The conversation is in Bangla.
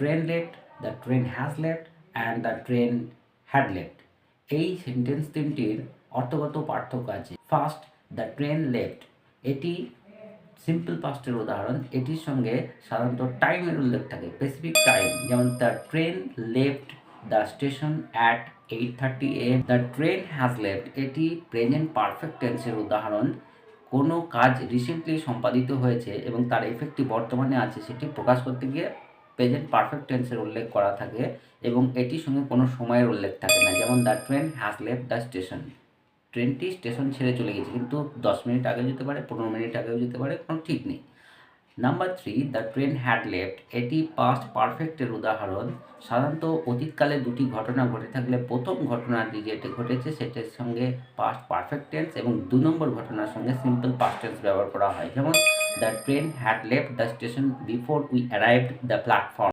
Train left, the train has left and the train had left. এই সেন্টেন্স তিনটির অর্থগত পার্থক্য আছে। ফার্স্ট, দ্য ট্রেন লেফট, এটি সিম্পল পাস্টের উদাহরণ। এটির সঙ্গে সাধারণত টাইমের উল্লেখ থাকে, স্পেসিফিক টাইম, যেমন the train left the station at 8:30 AM। The train has left, এটি প্রেজেন্ট পারফেক্ট টেন্সের উদাহরণ। কোনো কাজ রিসেন্টলি সম্পাদিত হয়েছে এবং তার এফেক্টটি বর্তমানে আছে, সেটি প্রকাশ করতে গিয়ে প্রেজেন্ট পারফেক্ট টেন্সের উল্লেখ করা থাকে এবং এটির সঙ্গে কোনো সময়ের উল্লেখ থাকে না, যেমন the train has left the station, ট্রেনটি স্টেশন ছেড়ে চলে গেছে, কিন্তু 10 মিনিট আগেও যেতে পারে, 15 মিনিট আগেও যেতে পারে, কোনো ঠিক নেই। Number 3, the train had left, এটি পাস্ট পারফেক্টের উদাহরণ। সাধারণত অতীতকালে দুটি ঘটনা ঘটে থাকলে প্রথম ঘটনাটি যেটি ঘটেছে সেটার সঙ্গে পাস্ট পারফেক্ট টেন্স এবং 2 নম্বর ঘটনার সঙ্গে সিম্পল পাস্ট টেন্স ব্যবহার করা হয়, যেমন the train had left the station before we arrived the platform.